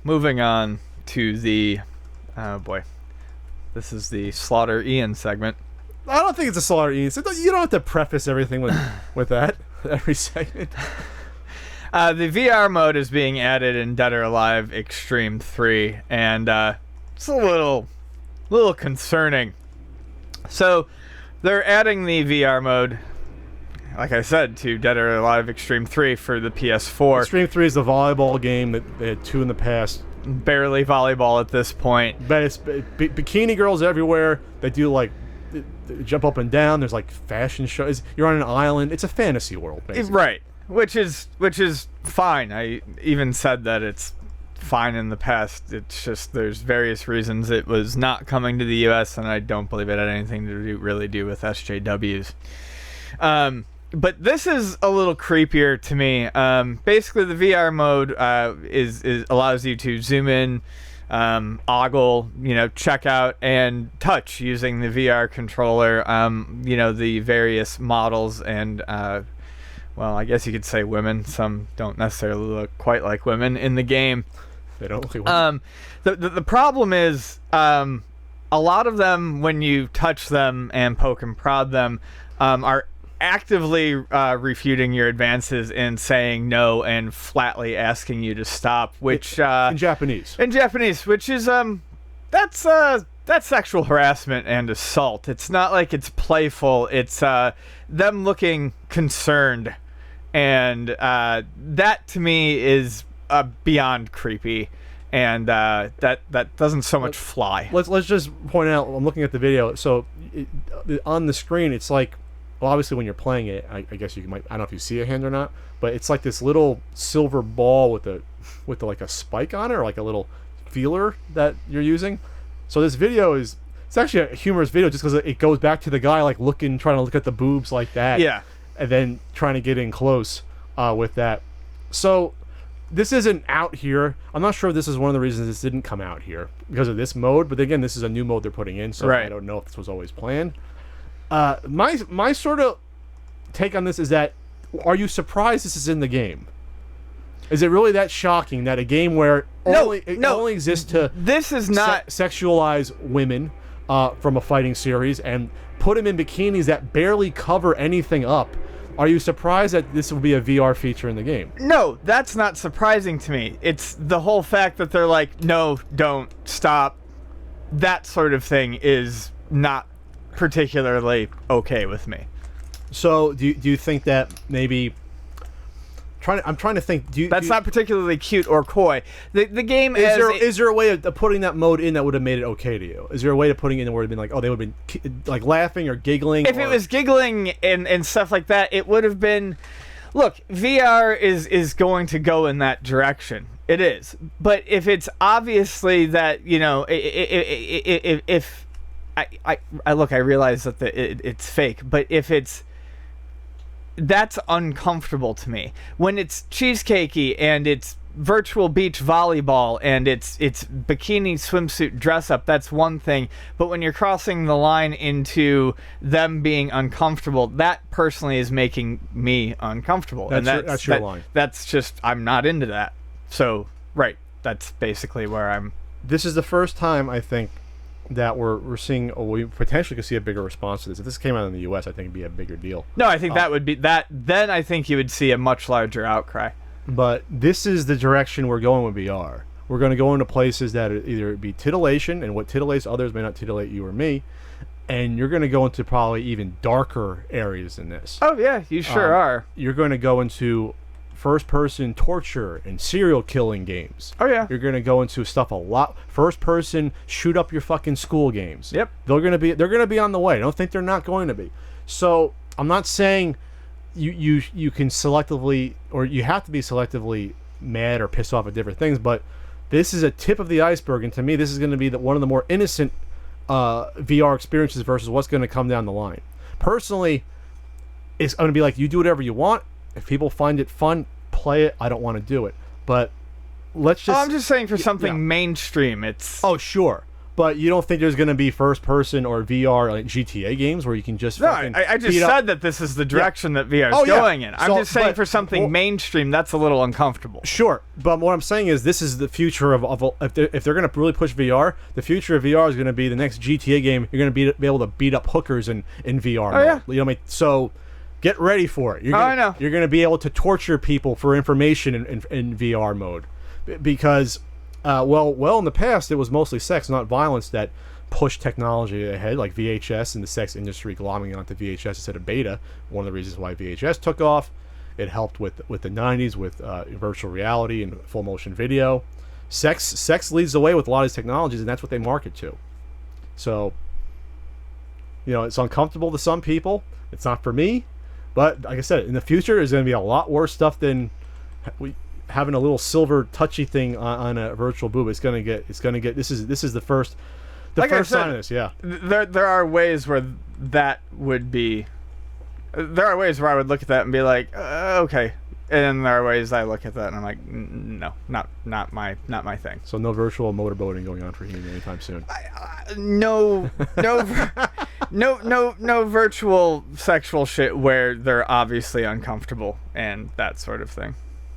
Moving on to the, oh boy, this is the Slaughter Ian segment. I don't think it's a Slaughter Ian. So you don't have to preface everything with that every segment. The VR mode is being added in Dead or Alive Xtreme 3, and it's a little concerning. So they're adding the VR mode, like I said, to Dead or Alive Xtreme 3 for the PS4. Xtreme 3 is the volleyball game that they had 2 in the past. Barely volleyball at this point. But it's bikini girls everywhere. They do like they jump up and down. There's like fashion shows. You're on an island. It's a fantasy world, basically. Right. Which is fine. I even said that it's fine in the past. It's just there's various reasons it was not coming to the U.S. and I don't believe it had anything to really do with SJWs. But this is a little creepier to me. Basically, the VR mode is allows you to zoom in, ogle, check out, and touch using the VR controller. The various models and well, I guess you could say women. Some don't necessarily look quite like women in the game. They don't look like women. The problem is a lot of them, when you touch them and poke and prod them, are actively refuting your advances and saying no and flatly asking you to stop, which in Japanese, which is that's sexual harassment and assault. It's not like it's playful. It's them looking concerned, and that to me is beyond creepy, and that doesn't so much fly. Let's just point out. I'm looking at the video. So on the screen, it's like, well, obviously when you're playing it, I guess I don't know if you see a hand or not, but it's like this little silver ball with like a spike on it, or like a little feeler that you're using. So this video it's actually a humorous video just because it goes back to the guy like trying to look at the boobs like that. Yeah. And then trying to get in close with that. So this isn't out here. I'm not sure if this is one of the reasons this didn't come out here because of this mode, but again, this is a new mode they're putting in, so right. I don't know if this was always planned. My sort of take on this is that, are you surprised this is in the game? Is it really that shocking that a game where only exists to this is not sexualize women from a fighting series and put them in bikinis that barely cover anything up? Are you surprised that this will be a VR feature in the game? No, that's not surprising to me. It's the whole fact that they're like, no, don't, stop. That sort of thing is not particularly okay with me. So do you think that maybe I'm trying to think. That's not particularly cute or coy. The game is there a way of putting that mode in that would have made it okay to you? Is there a way to putting it in where it would have been like, oh, they would have been like laughing or giggling? If it was giggling and stuff like that, it would have been. Look, VR is going to go in that direction. It is. But if it's obviously that, if I look, I realize that it's fake, but if it's, that's uncomfortable to me. When it's cheesecakey and it's virtual beach volleyball and it's bikini swimsuit dress up, that's one thing. But when you're crossing the line into them being uncomfortable, that personally is making me uncomfortable. That's your line. That's just, I'm not into that. So, right, that's basically where I'm. This is the first time, I think, that we're seeing, we potentially could see a bigger response to this. If this came out in the U.S., I think it'd be a bigger deal. No, I think that would be that. Then I think you would see a much larger outcry. But this is the direction we're going with VR. We're going to go into places that either be titillation, and what titillates others may not titillate you or me, and you're going to go into probably even darker areas than this. Oh yeah, you sure are. You're going to go into first-person torture and serial killing games. Oh yeah. You're going to go into stuff a lot. First-person shoot up your fucking school games. Yep. They're going to be on the way. I don't think they're not going to be. So I'm not saying you can selectively, or you have to be selectively mad or pissed off at different things, but this is a tip of the iceberg, and to me, this is going to be one of the more innocent VR experiences versus what's going to come down the line. Personally, it's going to be like, you do whatever you want. If people find it fun, play it. I don't want to do it. But let's just... I'm just saying for something mainstream, it's... Oh, sure. But you don't think there's going to be first person or VR like GTA games where you can just No, fucking I just beat up- said that this is the direction that VR is Oh, yeah. going in. I'm So, just saying but- for something well- mainstream, that's a little uncomfortable. Sure, but what I'm saying is this is the future of if they're going to really push VR, the future of VR is going to be the next GTA game. You're going to be able to beat up hookers in VR. mode. yeah. You know what I mean? So get ready for it. You're I gonna, know. You're going to be able to torture people for information in VR mode because, well, in the past it was mostly sex, not violence, that pushed technology ahead, like VHS and the sex industry glomming onto VHS instead of beta. One of the reasons why VHS took off. It helped with the 90s with virtual reality and full motion video. Sex leads the way with a lot of these technologies, and that's what they market to. So, it's uncomfortable to some people. It's not for me. But like I said, in the future, there's going to be a lot worse stuff than having a little silver touchy thing on a virtual boob. It's going to get. This is the first. The Like I first said, sign of this, yeah. There are ways where that would be. There are ways where I would look at that and be like, okay, and then there are ways I look at that and I'm like, no, not my thing. So no virtual motorboating going on for him anytime soon. No virtual sexual shit where they're obviously uncomfortable and that sort of thing.